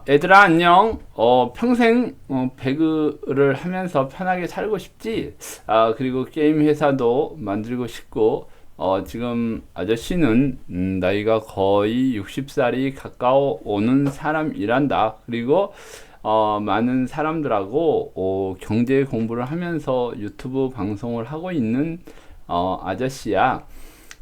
애들아, 안녕. 평생, 배그를 하면서 편하게 살고 싶지? 그리고 게임 회사도 만들고 싶고, 지금 아저씨는, 나이가 거의 60살이 가까워 오는 사람이란다. 그리고, 많은 사람들하고, 경제 공부를 하면서 유튜브 방송을 하고 있는, 아저씨야.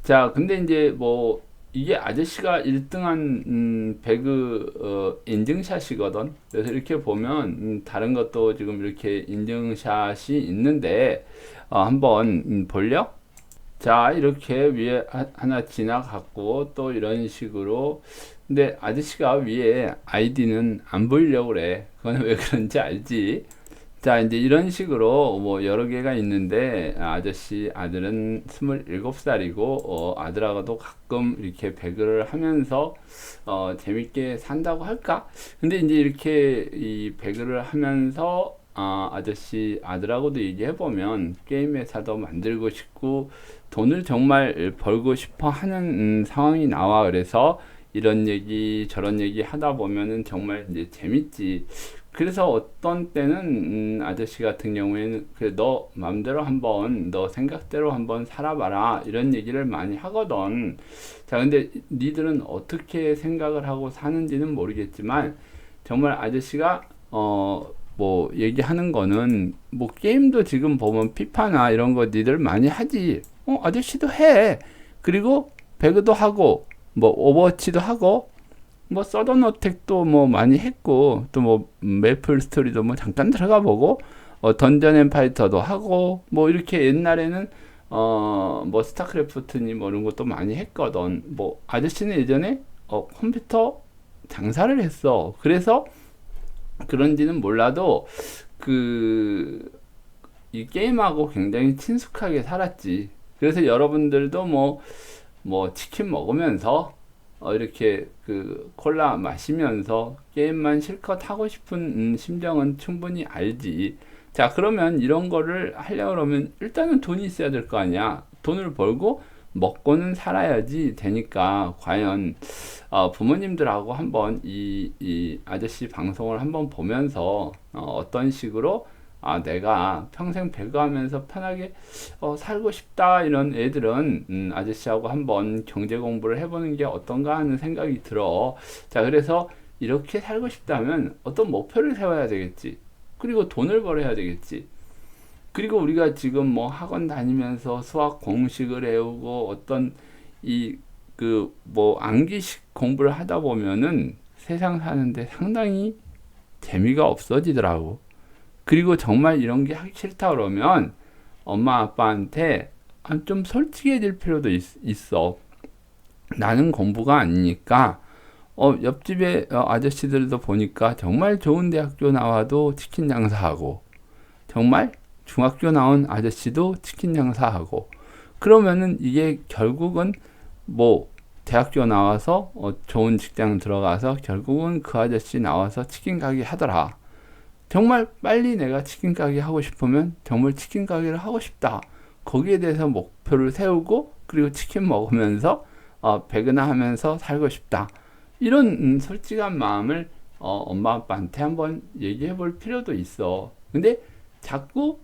자, 근데 이제 뭐 이게 아저씨가 1등한 배그 인증샷이거든. 그래서 이렇게 보면 다른 것도 지금 이렇게 인증샷이 있는데 한번 볼려? 자, 이렇게 위에 하나 지나갔고 또 이런 식으로. 근데 아저씨가 위에 아이디는 안 보이려고 그래. 그건 왜 그런지 알지? 자, 이제 이런 식으로 뭐 여러 개가 있는데, 아저씨 아들은 27살이고, 아들하고도 가끔 이렇게 배그를 하면서, 재밌게 산다고 할까? 근데 이제 이렇게 이 배그를 하면서, 아저씨 아들하고도 얘기해보면, 게임 회사도 만들고 싶고, 돈을 정말 벌고 싶어 하는 상황이 나와. 그래서 이런 얘기, 저런 얘기 하다 보면은 정말 이제 재밌지. 그래서 어떤 때는 아저씨 같은 경우에는 그래 너 맘대로 한번 너 생각대로 한번 살아봐라 이런 얘기를 많이 하거든. 자, 근데 니들은 어떻게 생각을 하고 사는지는 모르겠지만 정말 아저씨가 뭐 얘기하는 거는 뭐 게임도 지금 보면 피파나 이런 거 니들 많이 하지. 아저씨도 해. 그리고 배그도 하고 뭐 오버워치도 하고 뭐 서던 어택도 뭐 많이 했고 또 뭐 메이플 스토리도 뭐 잠깐 들어가 보고 던전 앤 파이터도 하고 뭐 이렇게 옛날에는 뭐 스타크래프트니 뭐 이런 것도 많이 했거든. 뭐 아저씨는 예전에 컴퓨터 장사를 했어. 그래서 그런지는 몰라도 그 이 게임하고 굉장히 친숙하게 살았지. 그래서 여러분들도 뭐 치킨 먹으면서 이렇게 그 콜라 마시면서 게임만 실컷 하고 싶은 심정은 충분히 알지. 자, 그러면 이런 거를 하려고 그러면 일단은 돈이 있어야 될 거 아니야. 돈을 벌고 먹고는 살아야지 되니까 과연 부모님들하고 한번 이 아저씨 방송을 한번 보면서 어떤 식으로 내가 평생 배그하면서 편하게 살고 싶다 이런 애들은 아저씨하고 한번 경제 공부를 해보는 게 어떤가 하는 생각이 들어. 자, 그래서 이렇게 살고 싶다면 어떤 목표를 세워야 되겠지. 그리고 돈을 벌어야 되겠지. 그리고 우리가 지금 뭐 학원 다니면서 수학 공식을 외우고 어떤 이 그 뭐 암기식 공부를 하다 보면은 세상 사는데 상당히 재미가 없어지더라고. 그리고 정말 이런 게 하기 싫다 그러면 엄마 아빠한테 좀 솔직해질 필요도 있어. 나는 공부가 아니니까 옆집에 아저씨들도 보니까 정말 좋은 대학교 나와도 치킨 장사하고 정말 중학교 나온 아저씨도 치킨 장사하고 그러면은 이게 결국은 뭐 대학교 나와서 좋은 직장 들어가서 결국은 그 아저씨 나와서 치킨 가게 하더라. 정말 빨리 내가 치킨 가게 하고 싶으면 정말 치킨 가게를 하고 싶다. 거기에 대해서 목표를 세우고 그리고 치킨 먹으면서 배그나 하면서 살고 싶다. 이런 솔직한 마음을 엄마 아빠한테 한번 얘기해 볼 필요도 있어. 근데 자꾸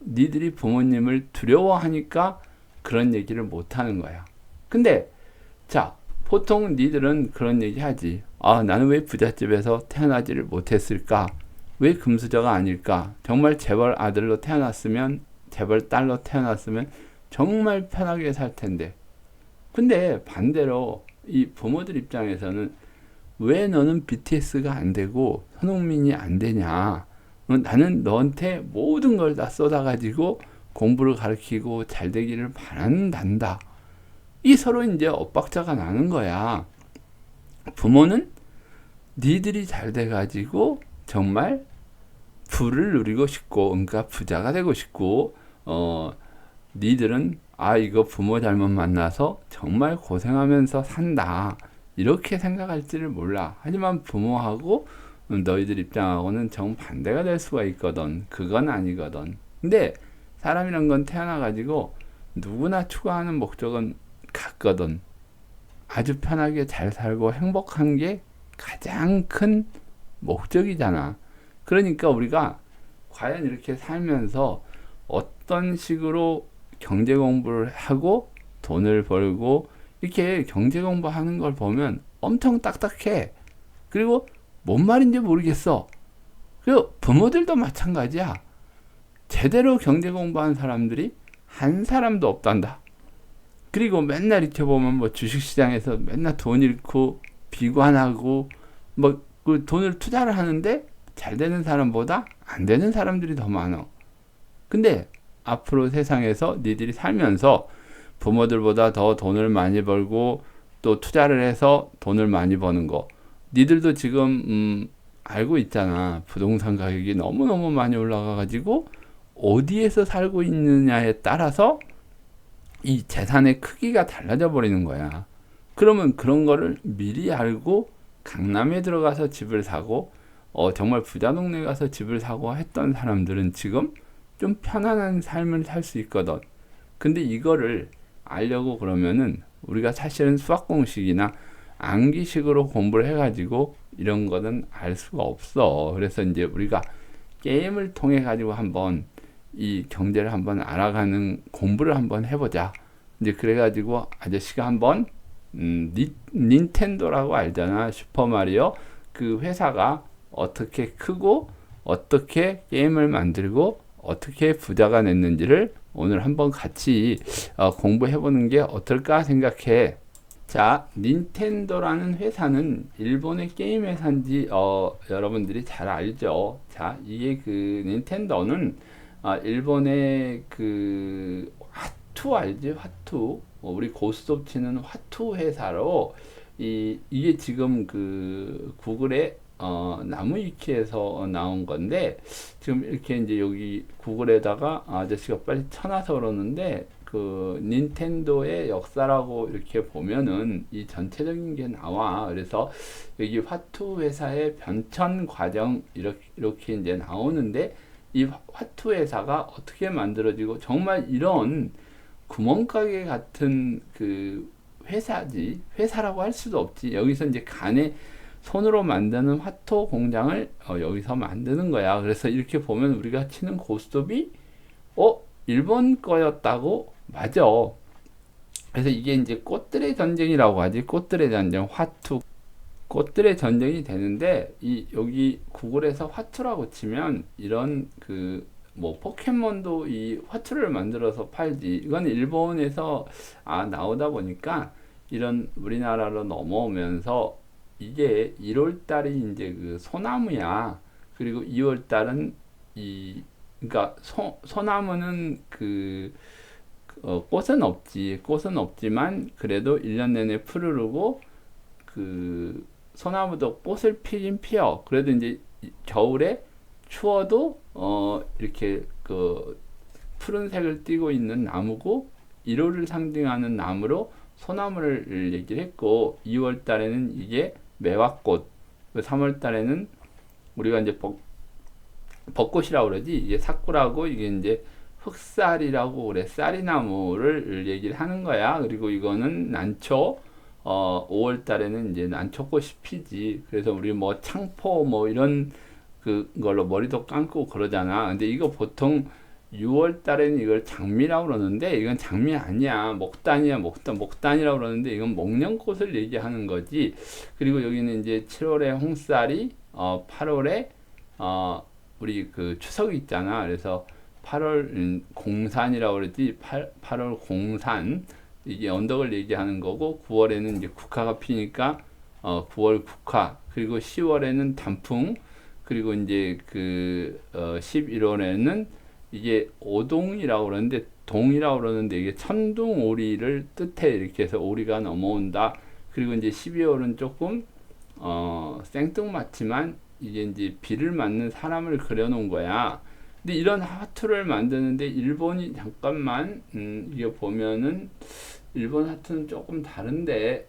니들이 부모님을 두려워하니까 그런 얘기를 못 하는 거야. 근데 자, 보통 니들은 그런 얘기 하지. 나는 왜 부잣집에서 태어나지를 못했을까? 왜 금수저가 아닐까? 정말 재벌 아들로 태어났으면, 재벌 딸로 태어났으면 정말 편하게 살 텐데. 근데 반대로 이 부모들 입장에서는 왜 너는 BTS가 안 되고 손흥민이 안 되냐? 나는 너한테 모든 걸 다 쏟아가지고 공부를 가르치고 잘 되기를 바란단다. 이 서로 이제 엇박자가 나는 거야. 부모는 니들이 잘 돼가지고 정말 부를 누리고 싶고, 그러니까 부자가 되고 싶고, 니들은 이거 부모 잘못 만나서 정말 고생하면서 산다. 이렇게 생각할지를 몰라. 하지만 부모하고 너희들 입장하고는 정반대가 될 수가 있거든. 그건 아니거든. 근데 사람이란 건 태어나가지고 누구나 추구하는 목적은 같거든. 아주 편하게 잘 살고 행복한 게 가장 큰 목적이잖아. 그러니까 우리가 과연 이렇게 살면서 어떤 식으로 경제 공부를 하고 돈을 벌고 이렇게 경제 공부하는 걸 보면 엄청 딱딱해. 그리고 뭔 말인지 모르겠어. 그리고 부모들도 마찬가지야. 제대로 경제 공부한 사람들이 한 사람도 없단다. 그리고 맨날 이렇게 보면 뭐 주식시장에서 맨날 돈 잃고 비관하고 뭐 그 돈을 투자를 하는데 잘 되는 사람보다 안 되는 사람들이 더 많아. 근데 앞으로 세상에서 니들이 살면서 부모들보다 더 돈을 많이 벌고 또 투자를 해서 돈을 많이 버는 거. 니들도 지금 알고 있잖아. 부동산 가격이 너무너무 많이 올라가 가지고 어디에서 살고 있느냐에 따라서 이 재산의 크기가 달라져 버리는 거야. 그러면 그런 거를 미리 알고 강남에 들어가서 집을 사고 정말 부자 동네 가서 집을 사고 했던 사람들은 지금 좀 편안한 삶을 살 수 있거든. 근데 이거를 알려고 그러면은 우리가 사실은 수학 공식이나 암기식으로 공부를 해가지고 이런 거는 알 수가 없어. 그래서 이제 우리가 게임을 통해 가지고 한번 이 경제를 한번 알아가는 공부를 한번 해보자. 이제 그래가지고 아저씨가 한번 닌텐도라고 알잖아. 슈퍼마리오. 그 회사가 어떻게 크고 어떻게 게임을 만들고 어떻게 부자가 됐는지를 오늘 한번 같이 공부해보는 게 어떨까 생각해. 자, 닌텐도라는 회사는 일본의 게임 회사인지 여러분들이 잘 알죠. 자, 이게 그 닌텐도는 일본의 그 화투 알지? 화투. 우리 고스톱 치는 화투 회사로 이게 지금 그 구글의 나무위키에서 나온 건데 지금 이렇게 이제 여기 구글에다가 아저씨가 빨리 쳐놔서 그러는데 그 닌텐도의 역사라고 이렇게 보면은 이 전체적인 게 나와. 그래서 여기 화투 회사의 변천 과정 이렇게 이제 나오는데 이 화투 회사가 어떻게 만들어지고 정말 이런 구멍가게 같은 그 회사라고 할 수도 없지. 여기서 이제 간에 손으로 만드는 화토 공장을 여기서 만드는 거야. 그래서 이렇게 보면 우리가 치는 고스톱이 일본 거였다고? 맞아. 그래서 이게 이제 꽃들의 전쟁이라고 하지. 꽃들의 전쟁, 화투. 꽃들의 전쟁이 되는데 여기 구글에서 화투라고 치면 이런 그 뭐 포켓몬도 이 화투를 만들어서 팔지. 이건 일본에서 나오다 보니까 이런 우리나라로 넘어오면서 이게 1월 달이 이제 그 소나무야. 그리고 2월 달은 그러니까 소나무는 꽃은 없지. 꽃은 없지만 그래도 1년 내내 푸르르고 그 소나무도 꽃을 피긴 피어. 그래도 이제 겨울에 추워도 이렇게 그 푸른색을 띠고 있는 나무고 1월을 상징하는 나무로 소나무를 얘기를 했고 2월 달에는 이게 매화꽃, 3월 달에는 우리가 이제 벚꽃이라고 그러지. 이게 사쿠라고 이게 이제 흑쌀이라고 그래. 쌀이나무를 얘기를 하는 거야. 그리고 이거는 난초. 5월 달에는 이제 난초꽃이 피지. 그래서 우리 뭐 창포 뭐 이런 그걸로 머리도 감고 그러잖아. 근데 이거 보통 6월 달에는 이걸 장미라고 그러는데 이건 장미 아니야. 목단이야. 목단이라고 그러는데 이건 목련꽃을 얘기하는 거지. 그리고 여기는 이제 7월에 홍쌀이 8월에 우리 그 추석이 있잖아. 그래서 8월 공산이라고 그러지. 8월 공산 이게 언덕을 얘기하는 거고 9월에는 이제 국화가 피니까 9월 국화. 그리고 10월에는 단풍. 그리고 이제 11월에는 이게 오동이라고 그러는데 동이라고 그러는데 이게 천둥오리를 뜻해. 이렇게 해서 오리가 넘어온다. 그리고 이제 12월은 조금 생뚱맞지만 이게 이제 비를 맞는 사람을 그려놓은 거야. 근데 이런 하트를 만드는데 일본이 잠깐만 이게 보면은 일본 하트는 조금 다른데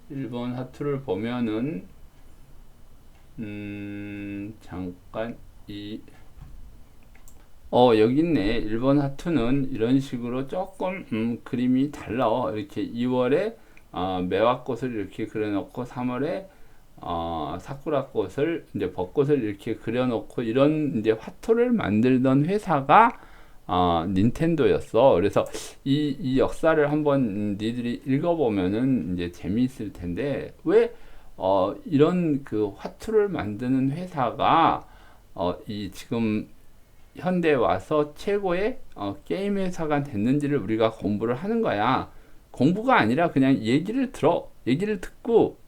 일본 하트를 보면은 잠깐 여기 있네. 일본 하트는 이런 식으로 조금 그림이 달라. 이렇게 2월에 매화꽃을 이렇게 그려놓고 3월에 사쿠라꽃을 이제 벚꽃을 이렇게 그려놓고 이런 이제 화토를 만들던 회사가 닌텐도였어. 그래서 이 역사를 한번 니들이 읽어보면은 이제 재미있을 텐데 왜 이런 그 화투를 만드는 회사가 이 지금 현대 와서 최고의 게임 회사가 됐는지를 우리가 공부를 하는 거야. 공부가 아니라 그냥 얘기를 들어. 얘기를 듣고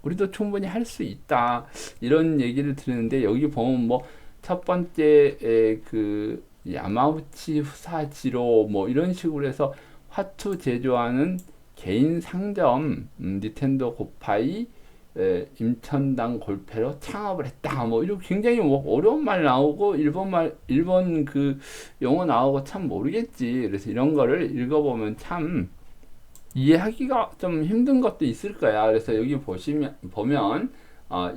우리도 충분히 할 수 있다. 이런 얘기를 들었는데 여기 보면 뭐 첫 번째 그 야마우치 후사지로 뭐 이런 식으로 해서 화투 제조하는 개인 상점 닌텐도 고파이 임천당 골패로 창업을 했다. 뭐 이런 굉장히 뭐 어려운 말 나오고 일본 그 영어 나오고 참 모르겠지. 그래서 이런 거를 읽어보면 참 이해하기가 좀 힘든 것도 있을 거야. 그래서 여기 보면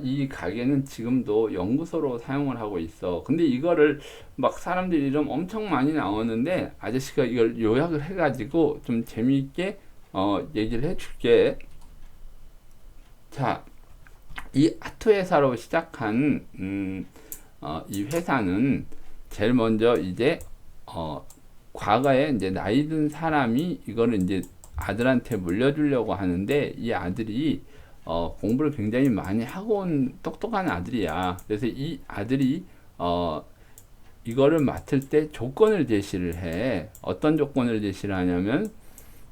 이 가게는 지금도 연구소로 사용을 하고 있어. 근데 이거를 막 사람들이 이름 엄청 많이 나오는데 아저씨가 이걸 요약을 해가지고 좀 재미있게 얘기를 해줄게. 자, 이 아트 회사로 시작한 이 회사는 제일 먼저 이제 과거에 이제 나이 든 사람이 이거를 이제 아들한테 물려주려고 하는데 이 아들이 공부를 굉장히 많이 하고 온 똑똑한 아들이야. 그래서 이 아들이 이거를 맡을 때 조건을 제시를 해. 어떤 조건을 제시를 하냐면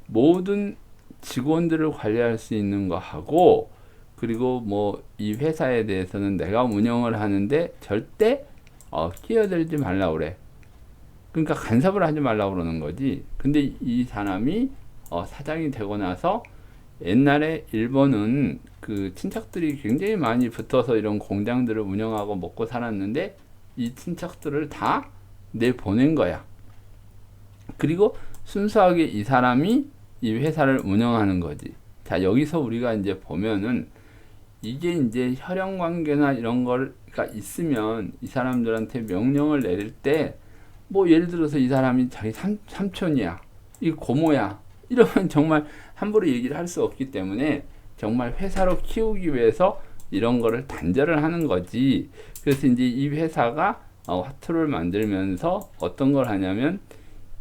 모든 직원들을 관리할 수 있는 거 하고 그리고 뭐 이 회사에 대해서는 내가 운영을 하는데 절대 끼어들지 말라 그래. 그러니까 간섭을 하지 말라 그러는 거지. 근데 이 사람이 사장이 되고 나서 옛날에 일본은 그 친척들이 굉장히 많이 붙어서 이런 공장들을 운영하고 먹고 살았는데 이 친척들을 다 내보낸 거야. 그리고 순수하게 이 사람이 이 회사를 운영하는 거지. 자, 여기서 우리가 이제 보면은 이게 이제 혈연 관계나 이런 거가 있으면 이 사람들한테 명령을 내릴 때 뭐 예를 들어서 이 사람이 자기 삼촌이야, 이 고모야, 이러면 정말 함부로 얘기를 할 수 없기 때문에 정말 회사로 키우기 위해서 이런 거를 단절을 하는 거지. 그래서 이제 이 회사가 화투를 만들면서 어떤 걸 하냐면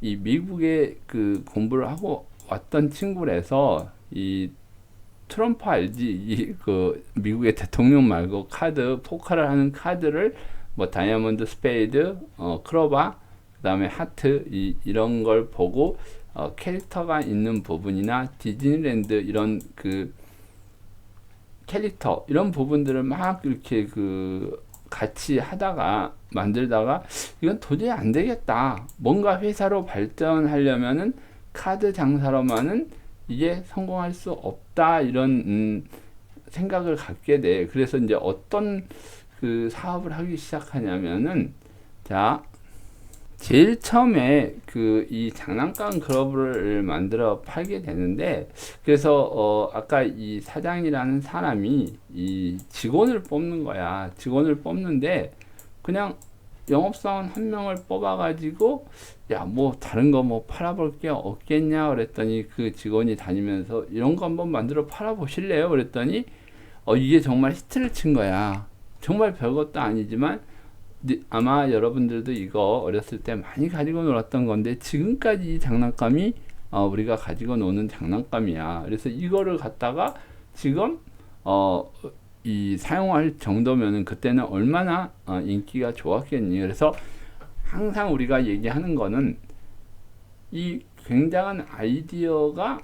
이 미국에 그 공부를 하고 왔던 친구라서 이 트럼프 알지? 이 그 미국의 대통령 말고 카드 포커를 하는 카드를 뭐 다이아몬드, 스페이드, 클로바, 그다음에 하트 이런 걸 보고 캐릭터가 있는 부분이나 디즈니랜드 이런 그 캐릭터 이런 부분들을 막 이렇게 그 같이 하다가 만들다가 이건 도저히 안 되겠다. 뭔가 회사로 발전하려면은 카드 장사로만은 이게 성공할 수 없다. 이런 생각을 갖게 돼. 그래서 이제 어떤 그 사업을 하기 시작하냐면은 자, 제일 처음에 그 이 장난감 클럽을 만들어 팔게 되는데 그래서 아까 이 사장이라는 사람이 이 직원을 뽑는 거야. 직원을 뽑는데 그냥 영업사원 한 명을 뽑아가지고 야 뭐 다른 거 뭐 팔아볼 게 없겠냐 그랬더니 그 직원이 다니면서 이런 거 한번 만들어 팔아보실래요? 그랬더니 이게 정말 히트를 친 거야. 정말 별것도 아니지만 아마 여러분들도 이거 어렸을 때 많이 가지고 놀았던 건데 지금까지 이 장난감이 우리가 가지고 노는 장난감이야. 그래서 이거를 갖다가 지금 이 사용할 정도면은 그때는 얼마나 인기가 좋았겠니. 그래서 항상 우리가 얘기하는 거는 이 굉장한 아이디어가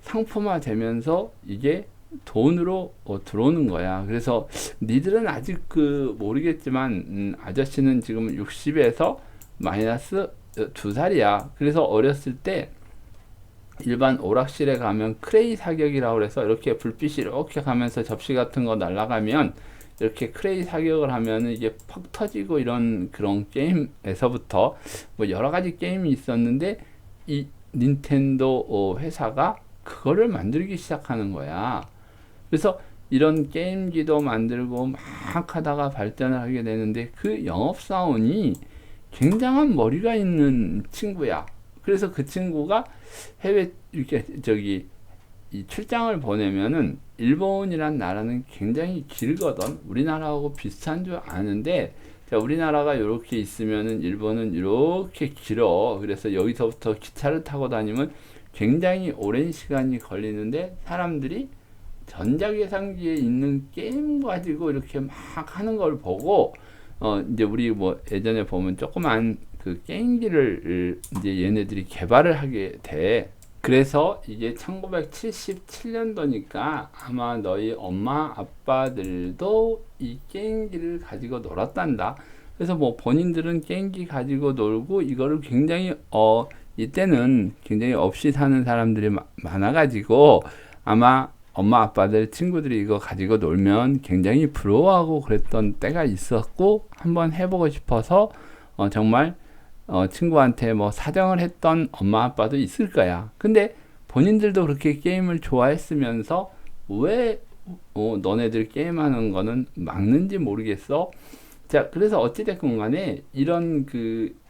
상품화 되면서 이게 돈으로 들어오는 거야. 그래서 니들은 아직 그 모르겠지만 아저씨는 지금 60에서 마이너스 2살이야. 그래서 어렸을 때 일반 오락실에 가면 크레이 사격이라고 해서 이렇게 불빛이 이렇게 가면서 접시 같은 거 날아가면 이렇게 크레이 사격을 하면 이게 퍽 터지고 이런 그런 게임에서부터 뭐 여러 가지 게임이 있었는데 이 닌텐도 회사가 그거를 만들기 시작하는 거야. 그래서 이런 게임기도 만들고 막 하다가 발전을 하게 되는데 그 영업사원이 굉장한 머리가 있는 친구야. 그래서 그 친구가 해외 이렇게 저기 이 출장을 보내면은 일본이란 나라는 굉장히 길거든. 우리나라하고 비슷한 줄 아는데, 자, 우리나라가 이렇게 있으면은 일본은 이렇게 길어. 그래서 여기서부터 기차를 타고 다니면 굉장히 오랜 시간이 걸리는데, 사람들이 전자계산기에 있는 게임 가지고 이렇게 막 하는 걸 보고, 이제 우리 뭐 예전에 보면 조그만 그 게임기를 이제 얘네들이 개발을 하게 돼. 그래서 이게 1977년도니까 아마 너희 엄마 아빠들도 이 게임기를 가지고 놀았단다. 그래서 뭐 본인들은 게임기 가지고 놀고 이거를 굉장히 이때는 굉장히 없이 사는 사람들이 많아가지고 아마 엄마 아빠들 친구들이 이거 가지고 놀면 굉장히 부러워하고 그랬던 때가 있었고, 한번 해보고 싶어서 정말 친구한테 뭐 사정을 했던 엄마 아빠도 있을 거야. 근데 본인들도 그렇게 게임을 좋아했으면서 왜 너네들 게임하는 거는 막는지 모르겠어. 자, 그래서 어찌됐건 간에 이런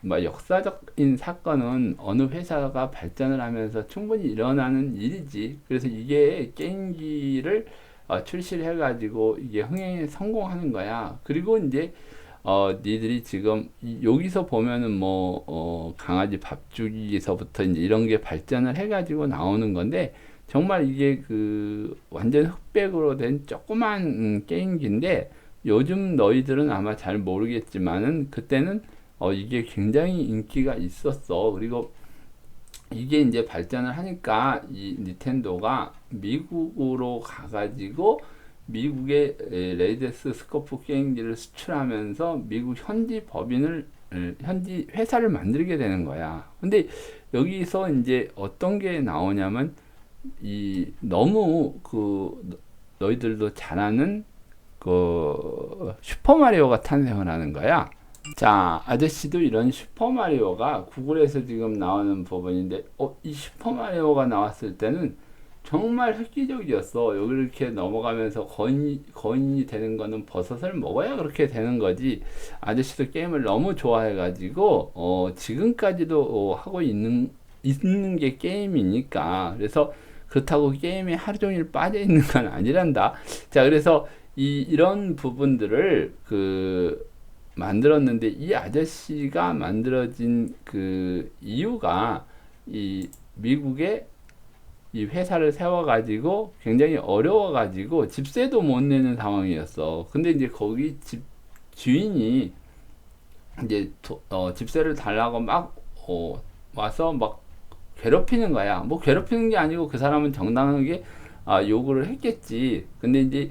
뭐 역사적인 사건은 어느 회사가 발전을 하면서 충분히 일어나는 일이지. 그래서 이게 게임기를 출시를 해가지고 이게 흥행에 성공하는 거야. 그리고 이제 니들이 지금 여기서 보면은 뭐 강아지 밥 주기에서부터 이제 이런 게 발전을 해가지고 나오는 건데, 정말 이게 완전 흑백으로 된 조그만 게임기인데, 요즘 너희들은 아마 잘 모르겠지만은 그때는 이게 굉장히 인기가 있었어. 그리고 이게 이제 발전을 하니까 이 닌텐도가 미국으로 가가지고 미국의 레이더스 스코프 게임기를 수출하면서 미국 현지 현지 회사를 만들게 되는 거야. 근데 여기서 이제 어떤 게 나오냐면, 너무 너희들도 잘 아는 슈퍼마리오가 탄생을 하는 거야. 자, 아저씨도 이런 슈퍼마리오가 구글에서 지금 나오는 부분인데, 이 슈퍼마리오가 나왔을 때는 정말 획기적이었어. 여기 이렇게 넘어가면서 거인이 되는 거는 버섯을 먹어야 그렇게 되는 거지. 아저씨도 게임을 너무 좋아해가지고, 지금까지도 하고 있는 게 게임이니까. 그래서 그렇다고 게임에 하루 종일 빠져 있는 건 아니란다. 자, 그래서 이런 부분들을 만들었는데, 이 아저씨가 만들어진 이유가 이 미국의 이 회사를 세워가지고 굉장히 어려워가지고 집세도 못 내는 상황이었어. 근데 이제 거기 집 주인이 이제 집세를 달라고 막 와서 막 괴롭히는 거야. 뭐 괴롭히는 게 아니고 그 사람은 정당하게 요구를 했겠지. 근데 이제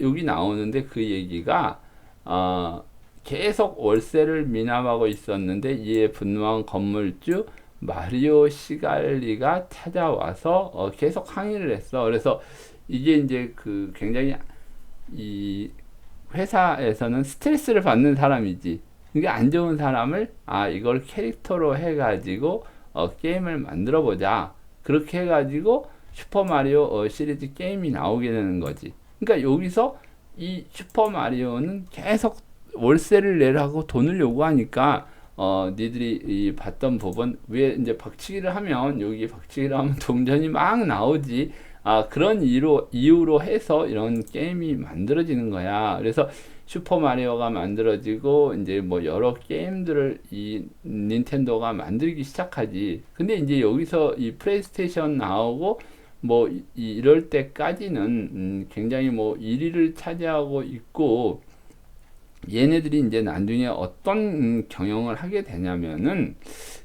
여기 나오는데 그 얘기가 계속 월세를 미납하고 있었는데 이에 분노한 건물주 마리오 시갈리가 찾아와서 계속 항의를 했어. 그래서 이게 이제 굉장히 이 회사에서는 스트레스를 받는 사람이지. 이게 안 좋은 사람을 이걸 캐릭터로 해가지고 게임을 만들어 보자. 그렇게 해가지고 슈퍼마리오 시리즈 게임이 나오게 되는 거지. 그러니까 여기서 이 슈퍼마리오는 계속 월세를 내라고 돈을 요구하니까 니들이 봤던 부분 위에 이제 박치기를 하면, 여기 박치기를 하면 동전이 막 나오지. 그런 이유로 해서 이런 게임이 만들어지는 거야. 그래서 슈퍼마리오가 만들어지고 이제 뭐 여러 게임들을 이 닌텐도가 만들기 시작하지. 근데 이제 여기서 이 플레이스테이션 나오고 뭐 이럴 때까지는 굉장히 뭐 1위를 차지하고 있고, 얘네들이 이제 나중에 어떤 경영을 하게 되냐면은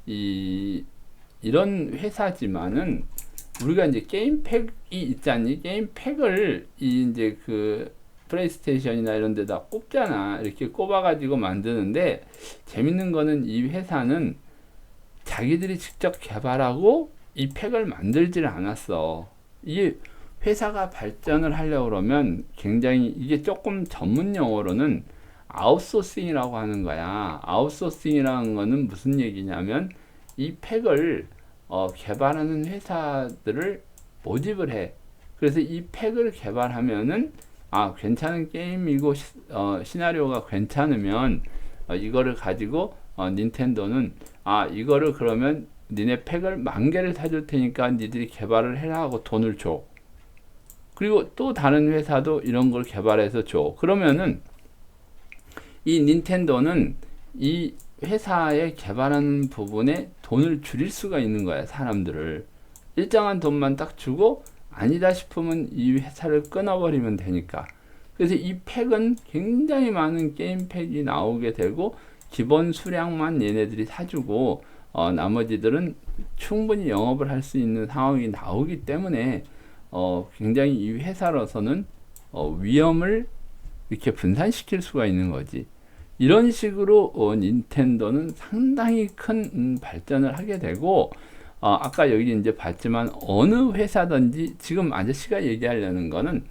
이런 회사지만은 우리가 이제 게임팩이 있잖니. 게임팩을 이제 플레이스테이션이나 이런 데다 꼽잖아. 이렇게 꼽아가지고 만드는데, 재밌는 거는 이 회사는 자기들이 직접 개발하고 이 팩을 만들지를 않았어. 이게 회사가 발전을 하려고 그러면 굉장히, 이게 조금 전문 용어로는 아웃소싱이라고 하는 거야. 아웃소싱이라는 거는 무슨 얘기냐면, 이 팩을 개발하는 회사들을 모집을 해. 그래서 이 팩을 개발하면은 괜찮은 게임이고 시나리오가 괜찮으면 이거를 가지고 닌텐도는 이거를 그러면 니네 팩을 10,000개를 사줄 테니까 니들이 개발을 해라 하고 돈을 줘. 그리고 또 다른 회사도 이런 걸 개발해서 줘. 그러면은 이 닌텐도는 이 회사에 개발하는 부분에 돈을 줄일 수가 있는 거야. 사람들을 일정한 돈만 딱 주고 아니다 싶으면 이 회사를 끊어버리면 되니까. 그래서 이 팩은 굉장히 많은 게임 팩이 나오게 되고 기본 수량만 얘네들이 사주고 나머지들은 충분히 영업을 할 수 있는 상황이 나오기 때문에 굉장히 이 회사로서는 위험을 이렇게 분산시킬 수가 있는 거지. 이런 식으로 닌텐도는 상당히 큰 발전을 하게 되고 아까 여기 이제 봤지만 어느 회사든지 지금 아저씨가 얘기하려는 거는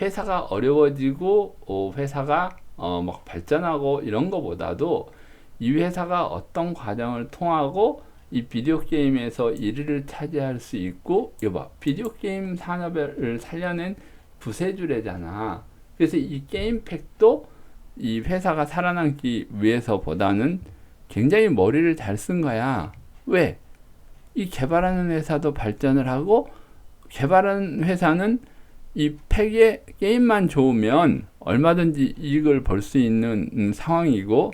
회사가 어려워지고 회사가 막 발전하고 이런 거보다도 이 회사가 어떤 과정을 통하고 이 비디오 게임에서 1위를 차지할 수 있고 이거 봐 비디오 게임 산업을 살려낸 부세주래잖아. 그래서 이 게임 팩도 이 회사가 살아남기 위해서보다는 굉장히 머리를 잘 쓴 거야. 왜? 이 개발하는 회사도 발전을 하고 개발하는 회사는 이 팩의 게임만 좋으면 얼마든지 이익을 벌 수 있는 상황이고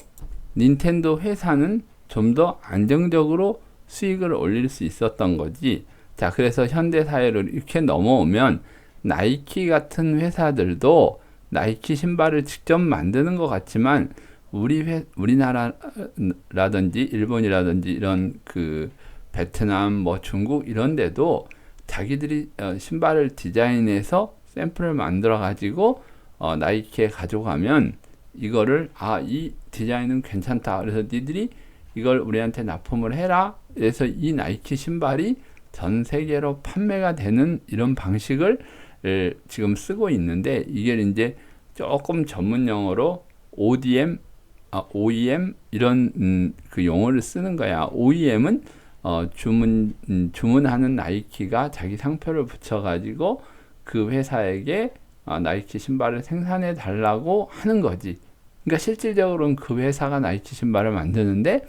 닌텐도 회사는 좀 더 안정적으로 수익을 올릴 수 있었던 거지. 자, 그래서 현대 사회로 이렇게 넘어오면 나이키 같은 회사들도 나이키 신발을 직접 만드는 것 같지만 우리나라라든지 일본이라든지 이런 그 베트남 뭐 중국 이런 데도 자기들이 신발을 디자인해서 샘플을 만들어 가지고 나이키에 가져가면 이거를 이 디자인은 괜찮다. 그래서 니들이 이걸 우리한테 납품을 해라. 그래서 이 나이키 신발이 전 세계로 판매가 되는 이런 방식을 지금 쓰고 있는데 이게 이제 조금 전문 용어로 ODM, OEM 이런 그 용어를 쓰는 거야. OEM은 주문하는 나이키가 자기 상표를 붙여가지고 그 회사에게 나이키 신발을 생산해 달라고 하는 거지. 그러니까 실질적으로는 그 회사가 나이키 신발을 만드는데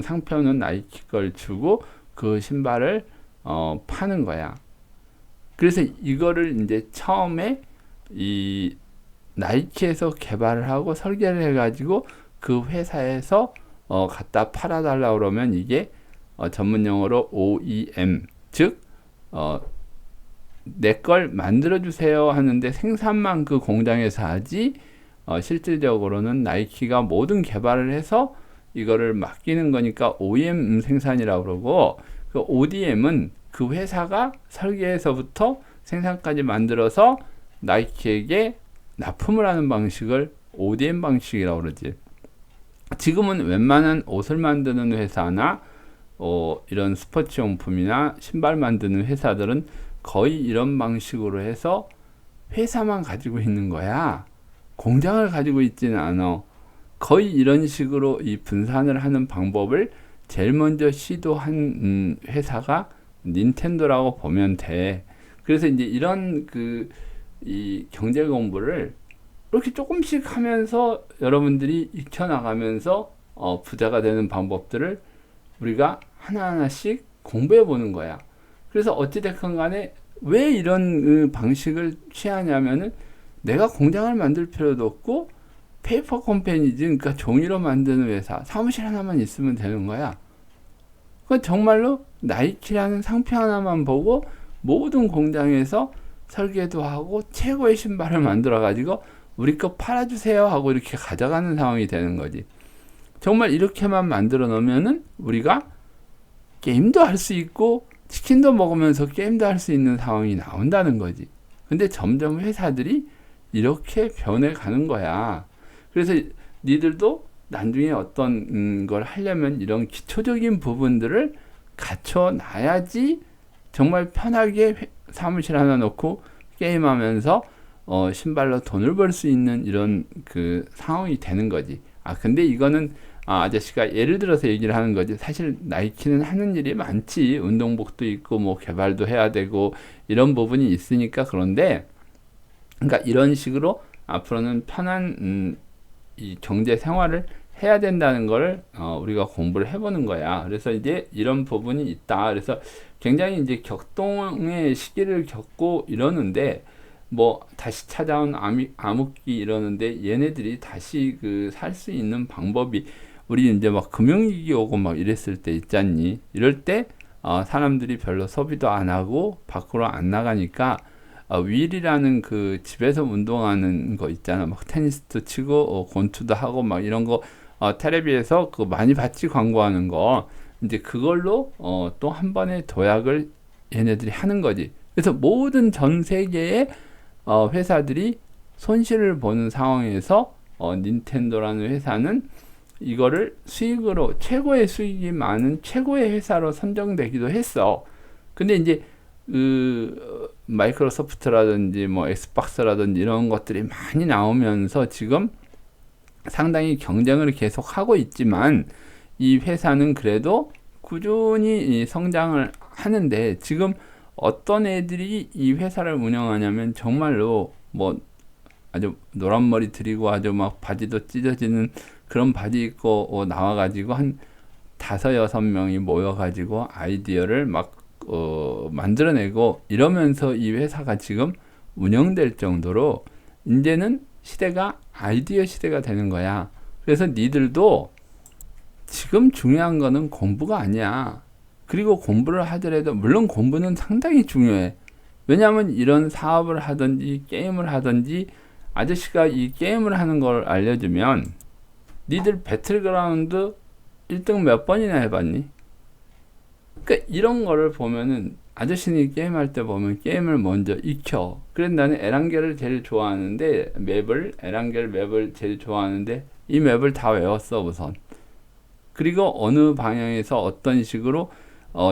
상표는 나이키 걸 주고 그 신발을 파는 거야. 그래서 이거를 이제 처음에 이 나이키에서 개발을 하고 설계를 해가지고 그 회사에서 갖다 팔아달라고 그러면 이게 전문 용어로 OEM, 즉 내 걸 만들어주세요 하는데 생산만 그 공장에서 하지 실질적으로는 나이키가 모든 개발을 해서 이거를 맡기는 거니까 OEM 생산이라고 그러고 그 ODM은 그 회사가 설계에서부터 생산까지 만들어서 나이키에게 납품을 하는 방식을 ODM 방식이라고 그러지. 지금은 웬만한 옷을 만드는 회사나 이런 스포츠 용품이나 신발 만드는 회사들은 거의 이런 방식으로 해서 회사만 가지고 있는 거야. 공장을 가지고 있지는 않아. 거의 이런 식으로 이 분산을 하는 방법을 제일 먼저 시도한 회사가 닌텐도라고 보면 돼. 그래서 이제 이런 이 경제 공부를 이렇게 조금씩 하면서 여러분들이 익혀나가면서 부자가 되는 방법들을 우리가 하나하나씩 공부해 보는 거야. 그래서 어찌됐건 간에 왜 이런 방식을 취하냐면은 내가 공장을 만들 필요도 없고 페이퍼 컴퍼니지, 그러니까 종이로 만드는 회사, 사무실 하나만 있으면 되는 거야. 그 정말로 나이키라는 상표 하나만 보고 모든 공장에서 설계도 하고 최고의 신발을 만들어 가지고 우리 거 팔아주세요 하고 이렇게 가져가는 상황이 되는 거지. 정말 이렇게만 만들어 놓으면은 우리가 게임도 할 수 있고 치킨도 먹으면서 게임도 할 수 있는 상황이 나온다는 거지. 근데 점점 회사들이 이렇게 변해가는 거야. 그래서 니들도 나중에 어떤 걸 하려면 이런 기초적인 부분들을 갖춰놔야지 정말 편하게 사무실 하나 놓고 게임하면서 신발로 돈을 벌 수 있는 이런 그 상황이 되는 거지. 근데 이거는 아저씨가 예를 들어서 얘기를 하는 거지. 사실 나이키는 하는 일이 많지. 운동복도 있고 뭐 개발도 해야 되고 이런 부분이 있으니까. 그런데 그러니까 이런 식으로 앞으로는 편한 이 경제 생활을 해야 된다는 걸 우리가 공부를 해보는 거야. 그래서 이제 이런 부분이 있다. 그래서 굉장히 이제 격동의 시기를 겪고 이러는데 뭐 다시 찾아온 암흑기 이러는데 얘네들이 다시 그 살 수 있는 방법이 우리 이제 막 금융위기 오고 막 이랬을 때 있잖니. 이럴 때 사람들이 별로 소비도 안 하고 밖으로 안 나가니까 윌이라는 그 집에서 운동하는 거 있잖아. 막 테니스도 치고 권투도 하고 막 이런 거 텔레비에서 그 많이 봤지 광고하는 거. 이제 그걸로 또 한 번의 도약을 얘네들이 하는 거지. 그래서 모든 전 세계의 회사들이 손실을 보는 상황에서 닌텐도라는 회사는 이거를 수익으로 최고의 수익이 많은 최고의 회사로 선정되기도 했어. 근데 이제 그 마이크로소프트라든지 뭐 엑스박스라든지 이런 것들이 많이 나오면서 지금 상당히 경쟁을 계속 하고 있지만 이 회사는 그래도 꾸준히 성장을 하는데 지금 어떤 애들이 이 회사를 운영하냐면 정말로 뭐 아주 노란 머리 들이고 아주 막 바지도 찢어지는 그런 바지 입고 나와가지고 한 5-6명이 모여가지고 아이디어를 막 만들어내고 이러면서 이 회사가 지금 운영될 정도로 이제는 시대가 아이디어 시대가 되는 거야. 그래서 니들도 지금 중요한 거는 공부가 아니야. 그리고 공부를 하더라도 물론 공부는 상당히 중요해. 왜냐하면 이런 사업을 하든지 게임을 하든지 아저씨가 이 게임을 하는 걸 알려주면 니들 배틀그라운드 1등 몇 번이나 해봤니? 그러니까 이런 거를 보면은 아저씨는 게임할 때 보면 게임을 먼저 익혀. 그래서 나는 에란겔을 제일 좋아하는데 에란겔 맵을 제일 좋아하는데 이 맵을 다 외웠어 우선. 그리고 어느 방향에서 어떤 식으로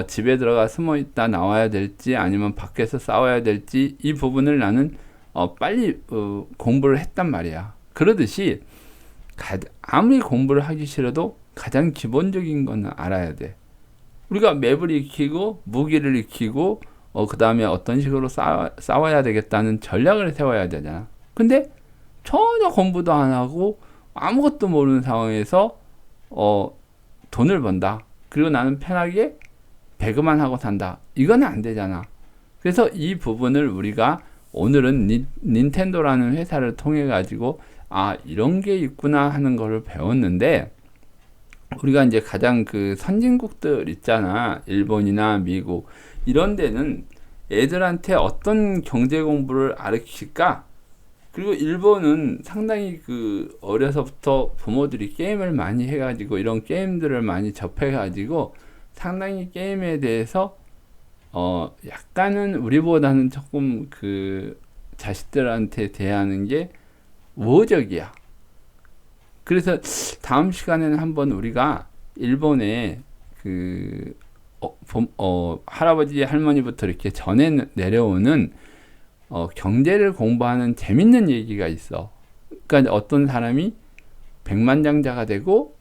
집에 들어가 숨어 있다 나와야 될지 아니면 밖에서 싸워야 될지 이 부분을 나는 빨리 공부를 했단 말이야. 그러듯이 아무리 공부를 하기 싫어도 가장 기본적인 거는 알아야 돼. 우리가 맵을 익히고 무기를 익히고 그 다음에 어떤 식으로 싸워야 되겠다는 전략을 세워야 되잖아. 근데 전혀 공부도 안 하고 아무것도 모르는 상황에서 돈을 번다. 그리고 나는 편하게 배그만 하고 산다. 이건 안 되잖아. 그래서 이 부분을 우리가 오늘은 닌텐도라는 회사를 통해 가지고 이런 게 있구나 하는 거를 배웠는데 우리가 이제 가장 그 선진국들 있잖아. 일본이나 미국 이런 데는 애들한테 어떤 경제 공부를 가르칠까? 그리고 일본은 상당히 그 어려서부터 부모들이 게임을 많이 해가지고 이런 게임들을 많이 접해가지고 상당히 게임에 대해서 약간은 우리보다는 조금 그 자식들한테 대하는 게 우호적이야. 그래서 다음 시간에는 한번 우리가 일본의 그 할아버지 할머니부터 이렇게 전해 내려오는 경제를 공부하는 재밌는 얘기가 있어. 그러니까 어떤 사람이 백만장자가 되고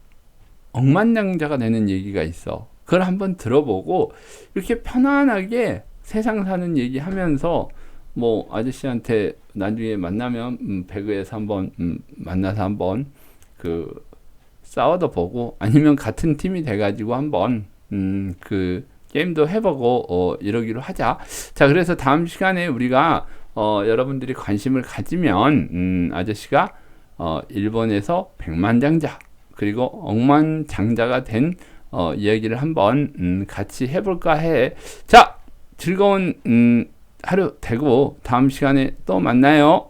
억만장자가 되는 얘기가 있어. 그걸 한번 들어보고 이렇게 편안하게 세상 사는 얘기 하면서 뭐 아저씨한테 나중에 만나면 배그에서 한번 만나서 한번 그 싸워도 보고 아니면 같은 팀이 돼가지고 한번 그 게임도 해보고 이러기로 하자. 자, 그래서 다음 시간에 우리가 여러분들이 관심을 가지면 아저씨가 일본에서 백만장자 그리고 억만장자가 된 이야기를 한번 같이 해볼까 해. 자, 즐거운 하루 되고 다음 시간에 또 만나요.